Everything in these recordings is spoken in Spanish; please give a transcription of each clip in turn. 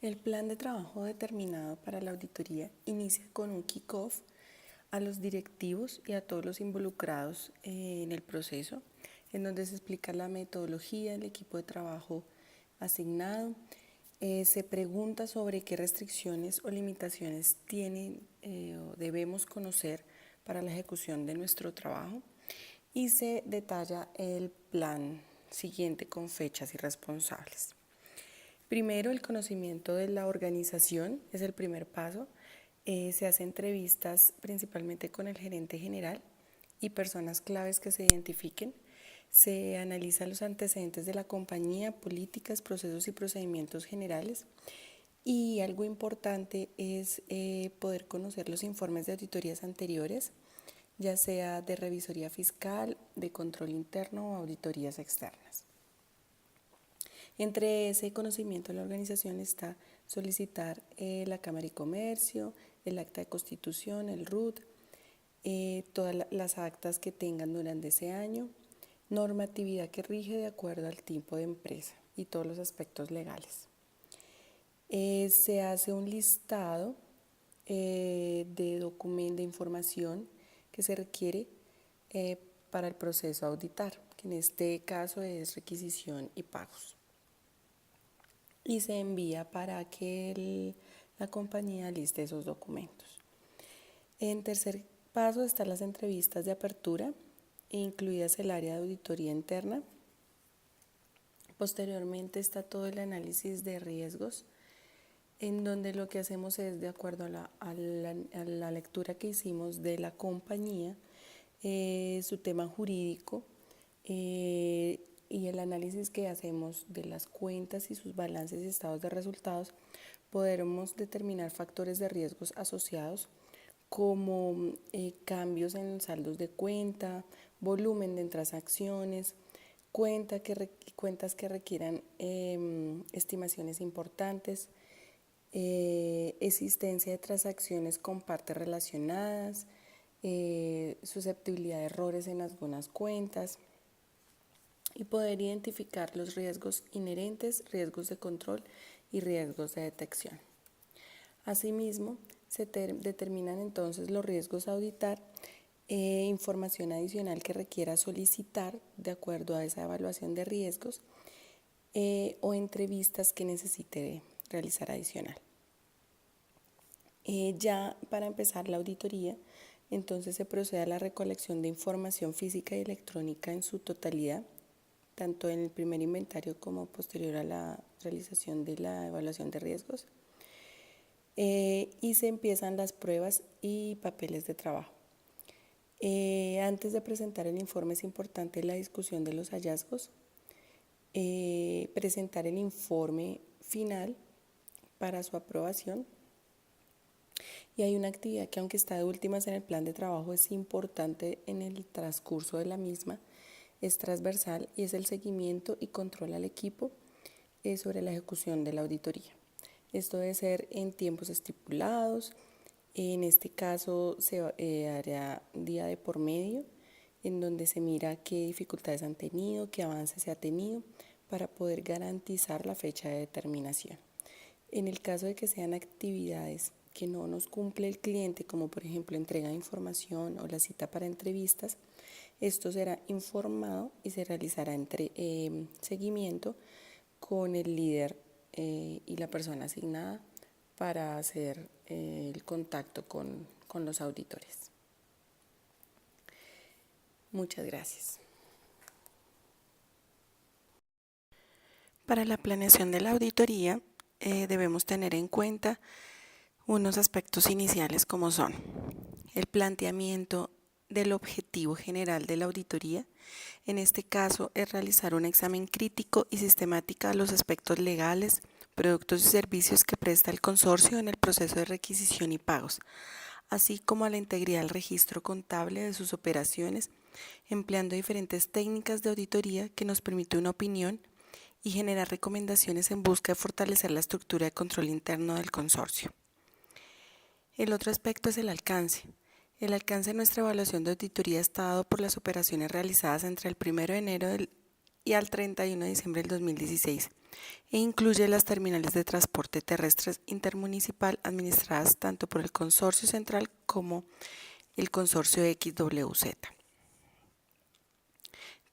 El plan de trabajo determinado para la auditoría inicia con un kick-off a los directivos y a todos los involucrados en el proceso, en donde se explica la metodología, el equipo de trabajo asignado, se pregunta sobre qué restricciones o limitaciones tienen o debemos conocer para la ejecución de nuestro trabajo y se detalla el plan siguiente con fechas y responsables. Primero, el conocimiento de la organización es el primer paso. Se hacen entrevistas principalmente con el gerente general y personas claves que se identifiquen. Se analizan los antecedentes de la compañía, políticas, procesos y procedimientos generales. Y algo importante es poder conocer los informes de auditorías anteriores, ya sea de revisoría fiscal, de control interno o auditorías externas. Entre ese conocimiento de la organización está solicitar la Cámara de Comercio, el acta de constitución, el RUT, todas las actas que tengan durante ese año, normatividad que rige de acuerdo al tipo de empresa y todos los aspectos legales. Se hace un listado de documentos de información que se requiere para el proceso a auditar, que en este caso es requisición y pagos. Y se envía para que la compañía liste esos documentos. En tercer paso están las entrevistas de apertura, incluidas el área de auditoría interna. Posteriormente está todo el análisis de riesgos, en donde lo que hacemos es, de acuerdo a la lectura que hicimos de la compañía, su tema jurídico y el análisis que hacemos de las cuentas y sus balances y estados de resultados, podremos determinar factores de riesgos asociados como cambios en saldos de cuenta, volumen de transacciones, cuentas que requieran estimaciones importantes, existencia de transacciones con partes relacionadas, susceptibilidad de errores en algunas cuentas y poder identificar los riesgos inherentes, riesgos de control y riesgos de detección. Asimismo, se determinan entonces los riesgos a auditar, información adicional que requiera solicitar de acuerdo a esa evaluación de riesgos o entrevistas que necesite realizar adicional. Ya para empezar la auditoría, entonces se procede a la recolección de información física y electrónica en su totalidad, tanto en el primer inventario como posterior a la realización de la evaluación de riesgos. Y se empiezan las pruebas y papeles de trabajo. Antes de presentar el informe es importante la discusión de los hallazgos, presentar el informe final para su aprobación. Y hay una actividad que, aunque está de últimas en el plan de trabajo, es importante en el transcurso de la misma, es transversal y es el seguimiento y control al equipo sobre la ejecución de la auditoría. Esto debe ser en tiempos estipulados. En este caso se hará día de por medio, en donde se mira qué dificultades han tenido, qué avances se ha tenido para poder garantizar la fecha de determinación. En el caso de que sean actividades que no nos cumple el cliente, como por ejemplo entrega de información o la cita para entrevistas, esto será informado y se realizará seguimiento con el líder y la persona asignada para hacer el contacto con los auditores. Muchas gracias. Para la planeación de la auditoría debemos tener en cuenta unos aspectos iniciales como son el planteamiento del objetivo general de la auditoría. En este caso es realizar un examen crítico y sistemático de los aspectos legales, productos y servicios que presta el consorcio en el proceso de requisición y pagos, así como a la integridad del registro contable de sus operaciones, empleando diferentes técnicas de auditoría que nos permite una opinión y generar recomendaciones en busca de fortalecer la estructura de control interno del consorcio. El otro aspecto es el alcance. El alcance de nuestra evaluación de auditoría está dado por las operaciones realizadas entre el 1 de enero y al 31 de diciembre del 2016, e incluye las terminales de transporte terrestres intermunicipal administradas tanto por el Consorcio Central como el Consorcio XWZ.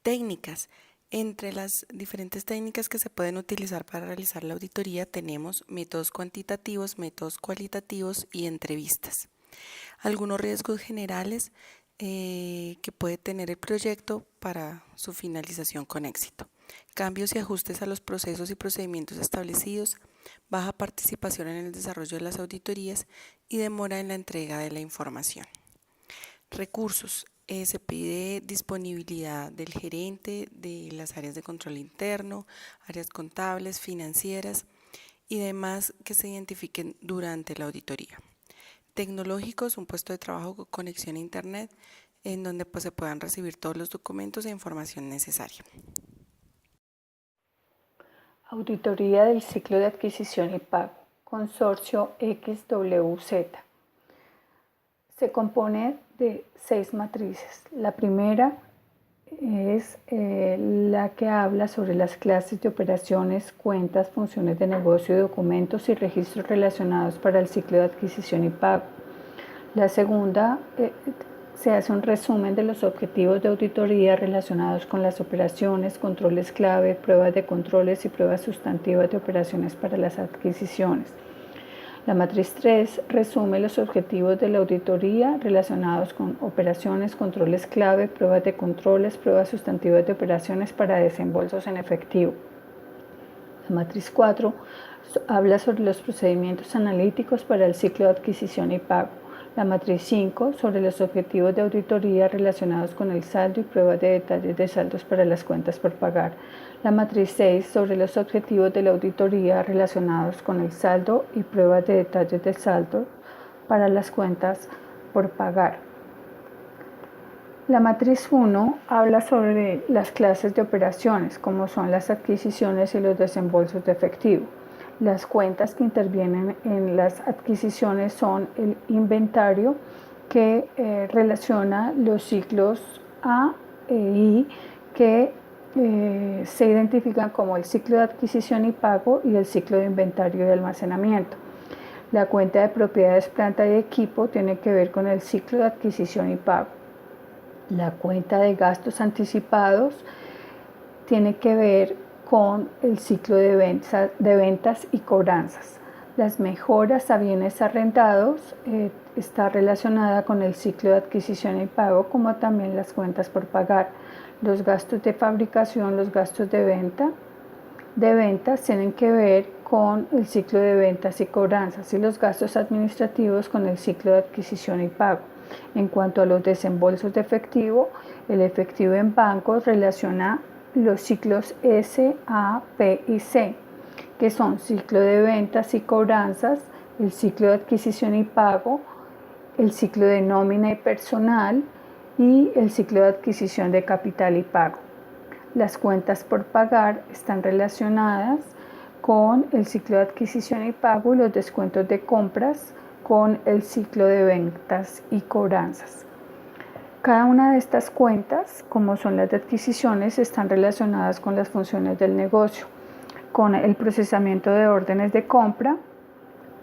Técnicas. Entre las diferentes técnicas que se pueden utilizar para realizar la auditoría tenemos métodos cuantitativos, métodos cualitativos y entrevistas. Algunos riesgos generales que puede tener el proyecto para su finalización con éxito. Cambios y ajustes a los procesos y procedimientos establecidos, baja participación en el desarrollo de las auditorías y demora en la entrega de la información. Recursos. Se pide disponibilidad del gerente, de las áreas de control interno, áreas contables, financieras y demás que se identifiquen durante la auditoría. Tecnológicos, un puesto de trabajo con conexión a internet en donde se puedan recibir todos los documentos e información necesaria. Auditoría del ciclo de adquisición y pago, Consorcio XWZ. Se compone de 6 matrices. La primera es la que habla sobre las clases de operaciones, cuentas, funciones de negocio, documentos y registros relacionados para el ciclo de adquisición y pago. La segunda se hace un resumen de los objetivos de auditoría relacionados con las operaciones, controles clave, pruebas de controles y pruebas sustantivas de operaciones para las adquisiciones. La matriz 3 resume los objetivos de la auditoría relacionados con operaciones, controles clave, pruebas de controles, pruebas sustantivas de operaciones para desembolsos en efectivo. La matriz 4 habla sobre los procedimientos analíticos para el ciclo de adquisición y pago. La matriz 5 sobre los objetivos de auditoría relacionados con el saldo y pruebas de detalles de saldos para las cuentas por pagar. La matriz 6 sobre los objetivos de la auditoría relacionados con el saldo y pruebas de detalles de saldo para las cuentas por pagar. La matriz 1 habla sobre las clases de operaciones, como son las adquisiciones y los desembolsos de efectivo. Las cuentas que intervienen en las adquisiciones son el inventario, que relaciona los ciclos A e I, que se identifican como el ciclo de adquisición y pago y el ciclo de inventario y almacenamiento. La cuenta de propiedades, planta y equipo tiene que ver con el ciclo de adquisición y pago. La cuenta de gastos anticipados tiene que ver con el ciclo de ventas y cobranzas. Las mejoras a bienes arrendados está relacionada con el ciclo de adquisición y pago, como también las cuentas por pagar. Los gastos de fabricación, los gastos de ventas tienen que ver con el ciclo de ventas y cobranzas, y los gastos administrativos con el ciclo de adquisición y pago. En cuanto a los desembolsos de efectivo, el efectivo en bancos relaciona los ciclos S, A, P y C, que son ciclo de ventas y cobranzas, el ciclo de adquisición y pago, el ciclo de nómina y personal y el ciclo de adquisición de capital y pago. Las cuentas por pagar están relacionadas con el ciclo de adquisición y pago y los descuentos de compras con el ciclo de ventas y cobranzas. Cada una de estas cuentas, como son las de adquisiciones, están relacionadas con las funciones del negocio, con el procesamiento de órdenes de compra,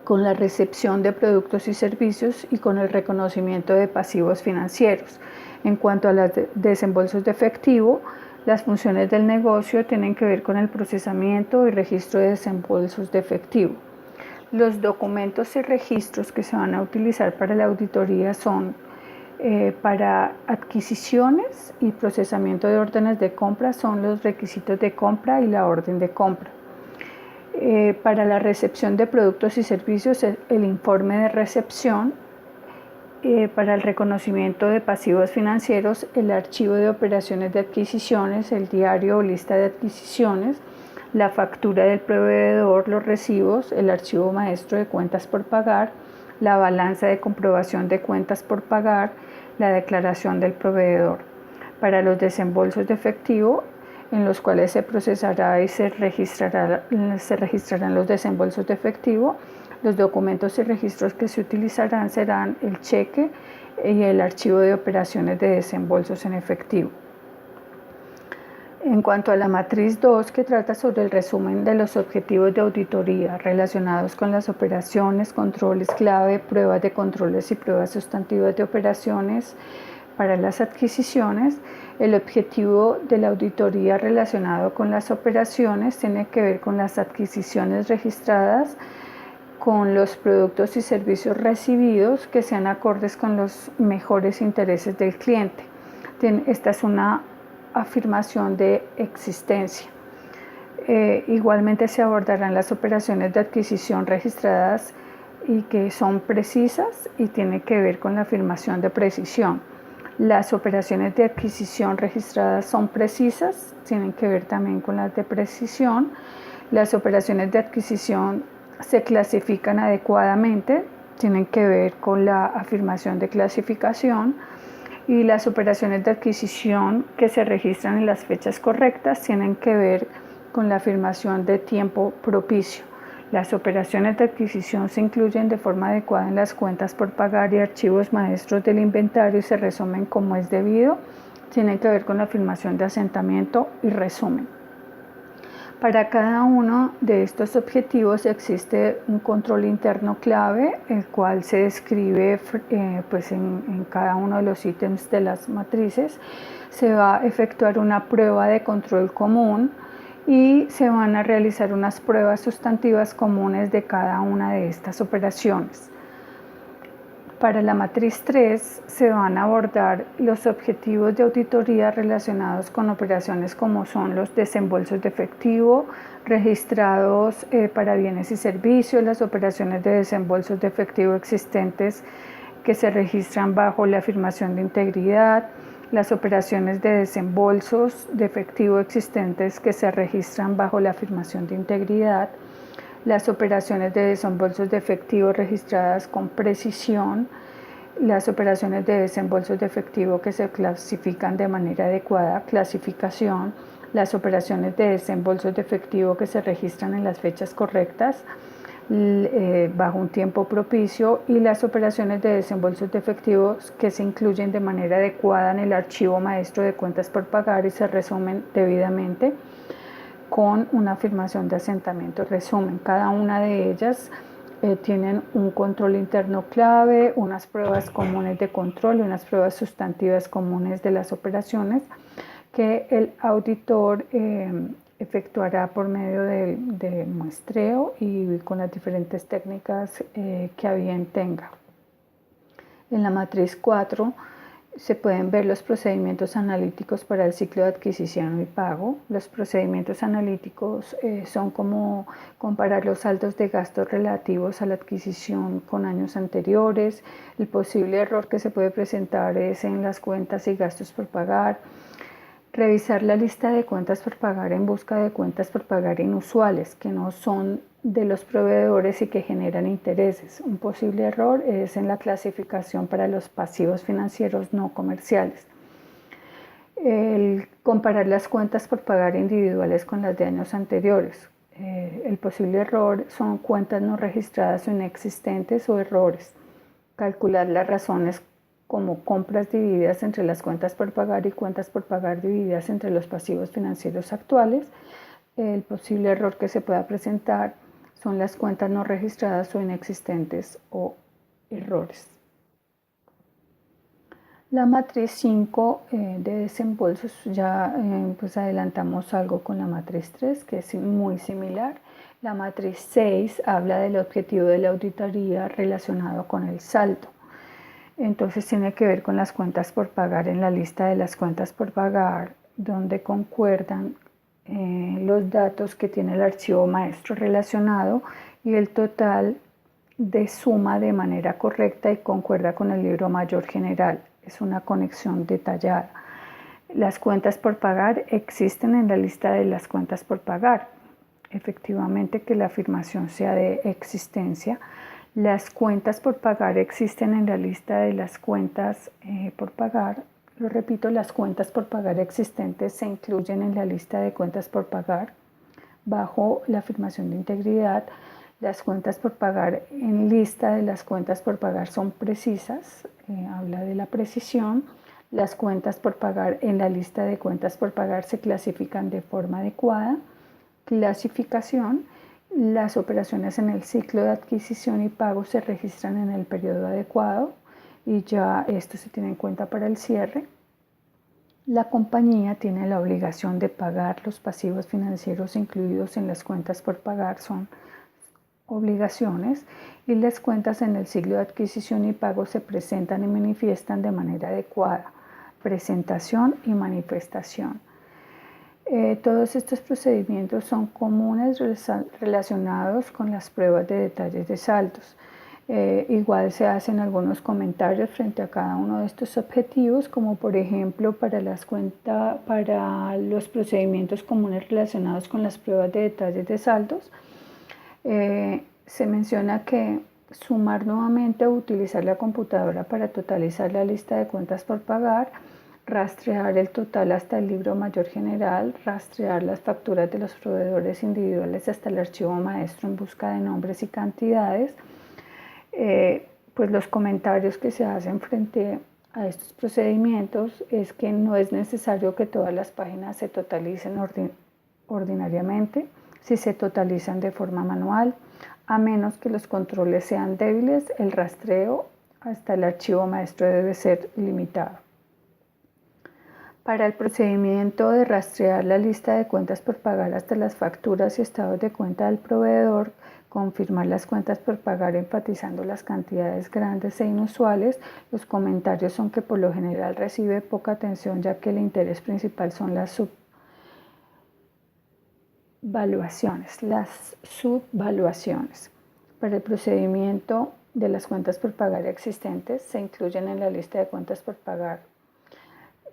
con la recepción de productos y servicios y con el reconocimiento de pasivos financieros. En cuanto a los desembolsos de efectivo, las funciones del negocio tienen que ver con el procesamiento y registro de desembolsos de efectivo. Los documentos y registros que se van a utilizar para la auditoría son para adquisiciones y procesamiento de órdenes de compra son los requisitos de compra y la orden de compra. Para la recepción de productos y servicios, el informe de recepción. Para el reconocimiento de pasivos financieros, el archivo de operaciones de adquisiciones, el diario o lista de adquisiciones, la factura del proveedor, los recibos, el archivo maestro de cuentas por pagar, la balanza de comprobación de cuentas por pagar, la declaración del proveedor. Para los desembolsos de efectivo, en los cuales se procesará y se registrarán los desembolsos de efectivo, los documentos y registros que se utilizarán serán el cheque y el archivo de operaciones de desembolsos en efectivo. En cuanto a la matriz 2, que trata sobre el resumen de los objetivos de auditoría relacionados con las operaciones, controles clave, pruebas de controles y pruebas sustantivas de operaciones para las adquisiciones, el objetivo de la auditoría relacionado con las operaciones tiene que ver con las adquisiciones registradas, con los productos y servicios recibidos que sean acordes con los mejores intereses del cliente. Esta es una afirmación de existencia. Igualmente se abordarán las operaciones de adquisición registradas y que son precisas y tiene que ver con la afirmación de precisión. Las operaciones de adquisición registradas son precisas, tienen que ver también con las de precisión. Las operaciones de adquisición se clasifican adecuadamente, tienen que ver con la afirmación de clasificación. Y las operaciones de adquisición que se registran en las fechas correctas tienen que ver con la afirmación de tiempo propicio. Las operaciones de adquisición se incluyen de forma adecuada en las cuentas por pagar y archivos maestros del inventario y se resumen como es debido. Tienen que ver con la afirmación de asentamiento y resumen. Para cada uno de estos objetivos existe un control interno clave, el cual se describe en cada uno de los ítems de las matrices. Se va a efectuar una prueba de control común y se van a realizar unas pruebas sustantivas comunes de cada una de estas operaciones. Para la matriz 3 se van a abordar los objetivos de auditoría relacionados con operaciones como son los desembolsos de efectivo registrados para bienes y servicios, las operaciones de desembolsos de efectivo existentes que se registran bajo la afirmación de integridad, las operaciones de desembolsos de efectivo existentes que se registran bajo la afirmación de integridad, las operaciones de desembolsos de efectivo registradas con precisión, las operaciones de desembolsos de efectivo que se clasifican de manera adecuada, clasificación, las operaciones de desembolsos de efectivo que se registran en las fechas correctas, bajo un tiempo propicio, y las operaciones de desembolsos de efectivo que se incluyen de manera adecuada en el archivo maestro de cuentas por pagar y se resumen debidamente con una afirmación de asentamiento resumen. Cada una de ellas tienen un control interno clave, unas pruebas comunes de control y unas pruebas sustantivas comunes de las operaciones que el auditor efectuará por medio de muestreo y con las diferentes técnicas que a bien tenga. En la matriz 4 se pueden ver los procedimientos analíticos para el ciclo de adquisición y pago. Los procedimientos analíticos son como comparar los saldos de gastos relativos a la adquisición con años anteriores. El posible error que se puede presentar es en las cuentas y gastos por pagar. Revisar la lista de cuentas por pagar en busca de cuentas por pagar inusuales que no son de los proveedores y que generan intereses. Un posible error es en la clasificación para los pasivos financieros no comerciales. El comparar las cuentas por pagar individuales con las de años anteriores. El posible error son cuentas no registradas o inexistentes o errores. Calcular las razones como compras divididas entre las cuentas por pagar y cuentas por pagar divididas entre los pasivos financieros actuales. El posible error que se pueda presentar son las cuentas no registradas o inexistentes o errores. La matriz 5 de desembolsos, ya pues adelantamos algo con la matriz 3, que es muy similar. La matriz 6 habla del objetivo de la auditoría relacionado con el saldo. Entonces tiene que ver con las cuentas por pagar en la lista de las cuentas por pagar, donde concuerdan los datos que tiene el archivo maestro relacionado y el total de suma de manera correcta y concuerda con el libro mayor general. Es una conexión detallada. Las cuentas por pagar existen en la lista de las cuentas por pagar. Efectivamente que la afirmación sea de existencia. Las cuentas por pagar existen en la lista de las cuentas por pagar. Lo repito, las cuentas por pagar existentes se incluyen en la lista de cuentas por pagar bajo la afirmación de integridad. Las cuentas por pagar en lista de las cuentas por pagar son precisas, habla de la precisión. Las cuentas por pagar en la lista de cuentas por pagar se clasifican de forma adecuada. Clasificación. Las operaciones en el ciclo de adquisición y pago se registran en el periodo adecuado y ya esto se tiene en cuenta para el cierre. La compañía tiene la obligación de pagar los pasivos financieros incluidos en las cuentas por pagar, son obligaciones, y las cuentas en el ciclo de adquisición y pago se presentan y manifiestan de manera adecuada. Presentación y manifestación. Todos estos procedimientos son comunes relacionados con las pruebas de detalles de saldos. Igual se hacen algunos comentarios frente a cada uno de estos objetivos, como por ejemplo para los procedimientos comunes relacionados con las pruebas de detalles de saldos. Se menciona que sumar nuevamente o utilizar la computadora para totalizar la lista de cuentas por pagar, rastrear el total hasta el libro mayor general, rastrear las facturas de los proveedores individuales hasta el archivo maestro en busca de nombres y cantidades. Pues los comentarios que se hacen frente a estos procedimientos es que no es necesario que todas las páginas se totalicen ordinariamente si se totalizan de forma manual, a menos que los controles sean débiles, el rastreo hasta el archivo maestro debe ser limitado. Para el procedimiento de rastrear la lista de cuentas por pagar hasta las facturas y estados de cuenta del proveedor, confirmar las cuentas por pagar enfatizando las cantidades grandes e inusuales, los comentarios son que por lo general recibe poca atención ya que el interés principal son las subvaluaciones. Para el procedimiento de las cuentas por pagar existentes se incluyen en la lista de cuentas por pagar.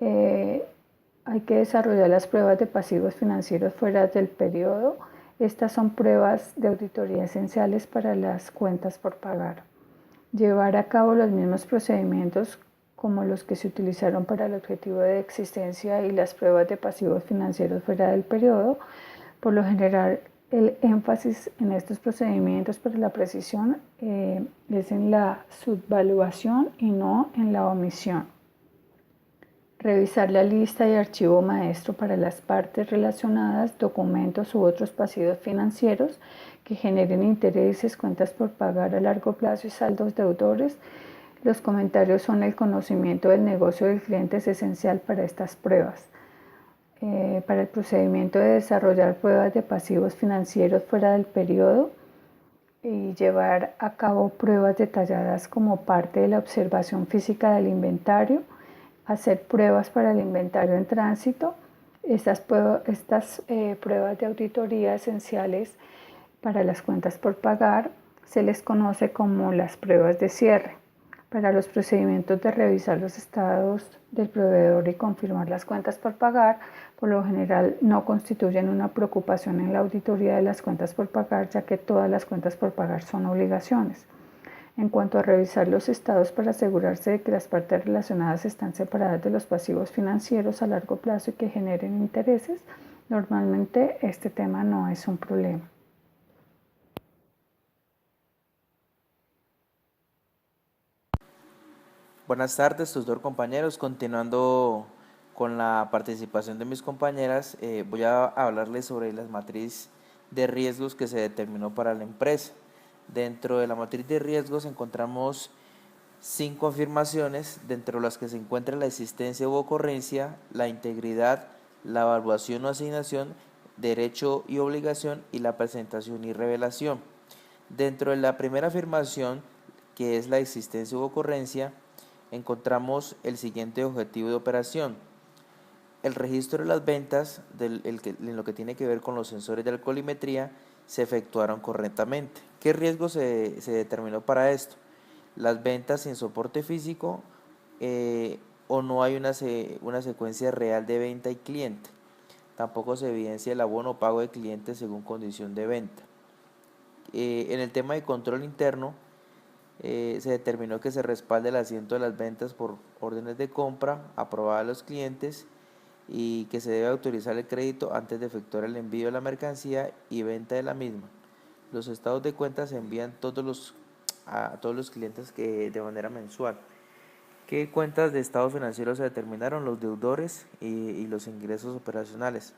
Hay que desarrollar las pruebas de pasivos financieros fuera del periodo. Estas son pruebas de auditoría esenciales para las cuentas por pagar. Llevar a cabo los mismos procedimientos como los que se utilizaron para el objetivo de existencia y las pruebas de pasivos financieros fuera del periodo. Por lo general, el énfasis en estos procedimientos para la precisión es en la subvaluación y no en la omisión. Revisar la lista y archivo maestro para las partes relacionadas, documentos u otros pasivos financieros que generen intereses, cuentas por pagar a largo plazo y saldos deudores. Los comentarios son el conocimiento del negocio del cliente es esencial para estas pruebas. Para el procedimiento de desarrollar pruebas de pasivos financieros fuera del periodo y llevar a cabo pruebas detalladas como parte de la observación física del inventario, hacer pruebas para el inventario en tránsito. Estas pruebas de auditoría esenciales para las cuentas por pagar se les conoce como las pruebas de cierre. Para los procedimientos de revisar los estados del proveedor y confirmar las cuentas por pagar, por lo general no constituyen una preocupación en la auditoría de las cuentas por pagar, ya que todas las cuentas por pagar son obligaciones. En cuanto a revisar los estados para asegurarse de que las partes relacionadas están separadas de los pasivos financieros a largo plazo y que generen intereses, normalmente este tema no es un problema. Buenas tardes, tutor compañeros. Continuando con la participación de mis compañeras, voy a hablarles sobre la matriz de riesgos que se determinó para la empresa. Dentro de la matriz de riesgos encontramos 5 afirmaciones, dentro de las que se encuentra la existencia u ocurrencia, la integridad, la evaluación o asignación, derecho y obligación y la presentación y revelación. Dentro de la primera afirmación, que es la existencia u ocurrencia, encontramos el siguiente objetivo de operación: el registro de las ventas en lo que tiene que ver con los sensores de alcoholimetría se efectuaron correctamente. ¿Qué riesgo se determinó para esto? Las ventas sin soporte físico o no hay una secuencia real de venta y cliente. Tampoco se evidencia el abono o pago de clientes según condición de venta. En el tema de control interno, se determinó que se respalde el asiento de las ventas por órdenes de compra aprobadas a los clientes y que se debe autorizar el crédito antes de efectuar el envío de la mercancía y venta de la misma. Los estados de cuenta se envían a todos los clientes de manera mensual. ¿Qué cuentas de estado financiero se determinaron? Los deudores y los ingresos operacionales.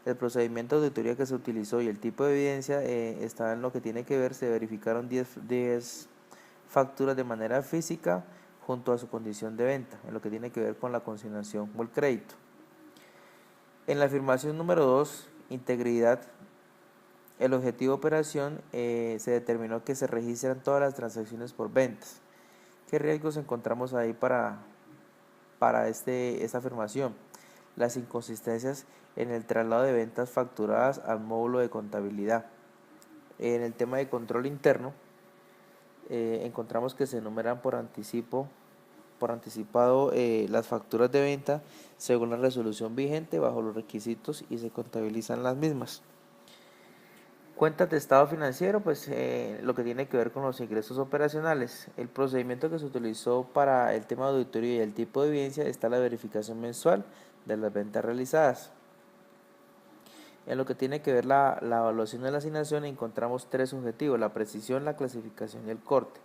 El procedimiento de auditoría que se utilizó y el tipo de evidencia está en lo que tiene que ver. Se verificaron 10 facturas de manera física junto a su condición de venta, en lo que tiene que ver con la consignación o el crédito. En la afirmación número 2, integridad, el objetivo de operación, se determinó que se registran todas las transacciones por ventas. ¿Qué riesgos encontramos ahí para esta afirmación? Las inconsistencias en el traslado de ventas facturadas al módulo de contabilidad. En el tema de control interno, encontramos que se enumeran por anticipado las facturas de venta según la resolución vigente bajo los requisitos y se contabilizan las mismas. Cuentas de estado financiero, pues lo que tiene que ver con los ingresos operacionales. El procedimiento que se utilizó para el tema de auditoría y el tipo de evidencia está la verificación mensual de las ventas realizadas. En lo que tiene que ver la evaluación de la asignación, encontramos 3 objetivos: la precisión, la clasificación y el corte.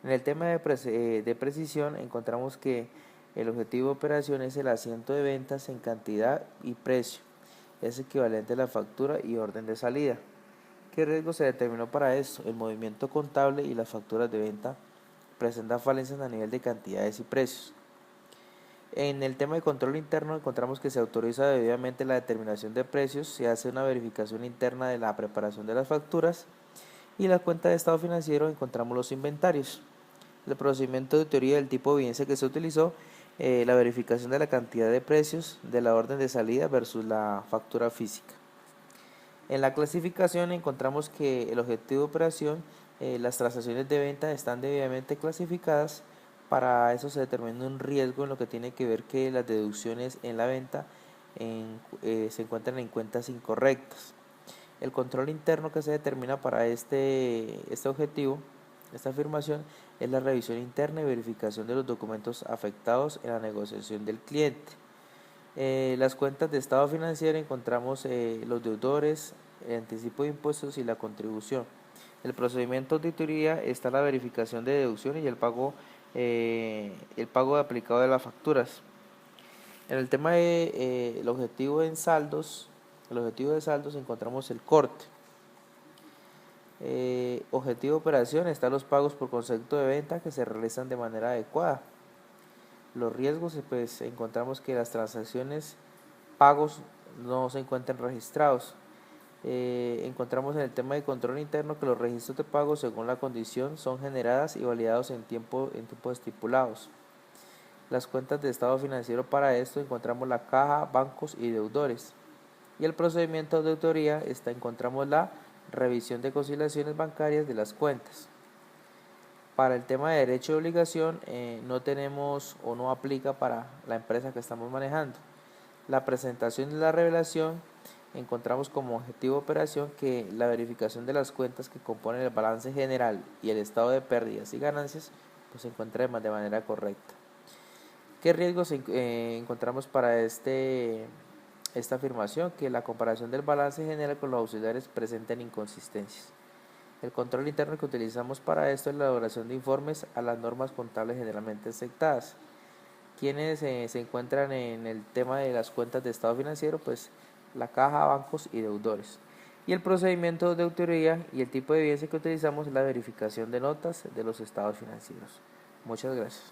En el tema de precisión, encontramos que el objetivo de operación es el asiento de ventas en cantidad y precio. Es equivalente a la factura y orden de salida. ¿Qué riesgo se determinó para esto? El movimiento contable y las facturas de venta presentan falencias a nivel de cantidades y precios. En el tema de control interno, encontramos que se autoriza debidamente la determinación de precios, se hace una verificación interna de la preparación de las facturas y en la cuenta de estado financiero encontramos los inventarios. El procedimiento de auditoría del tipo de evidencia que se utilizó, la verificación de la cantidad de precios de la orden de salida versus la factura física. En la clasificación encontramos que el objetivo de operación, las transacciones de venta están debidamente clasificadas. Para eso se determina un riesgo en lo que tiene que ver que las deducciones en la venta se encuentran en cuentas incorrectas. El control interno que se determina para este objetivo, esta afirmación, es la revisión interna y verificación de los documentos afectados en la negociación del cliente. Las cuentas de estado financiero encontramos los deudores, el anticipo de impuestos y la contribución. El procedimiento de auditoría está la verificación de deducciones y el pago aplicado de las facturas. En el tema de el objetivo de saldos encontramos el corte. Objetivo de operación están los pagos por concepto de venta que se realizan de manera adecuada. Los riesgos, pues encontramos que las transacciones, pagos no se encuentran registrados. Encontramos en el tema de control interno que los registros de pago según la condición son generadas y validados en tiempos estipulados. Las cuentas de estado financiero, para esto encontramos la caja, bancos y deudores. Y el procedimiento de auditoría encontramos la revisión de conciliaciones bancarias de las cuentas. Para el tema de derecho de obligación no tenemos o no aplica para la empresa que estamos manejando. La presentación de la revelación, encontramos como objetivo de operación que la verificación de las cuentas que componen el balance general y el estado de pérdidas y ganancias pues se encuentra de manera correcta. ¿Qué riesgos encontramos para esta afirmación? Que la comparación del balance general con los auxiliares presenten inconsistencias. El control interno que utilizamos para esto es la elaboración de informes a las normas contables generalmente aceptadas. ¿Quiénes se encuentran en el tema de las cuentas de estado financiero? Pues la caja, bancos y deudores. Y el procedimiento de auditoría y el tipo de evidencia que utilizamos es la verificación de notas de los estados financieros. Muchas gracias.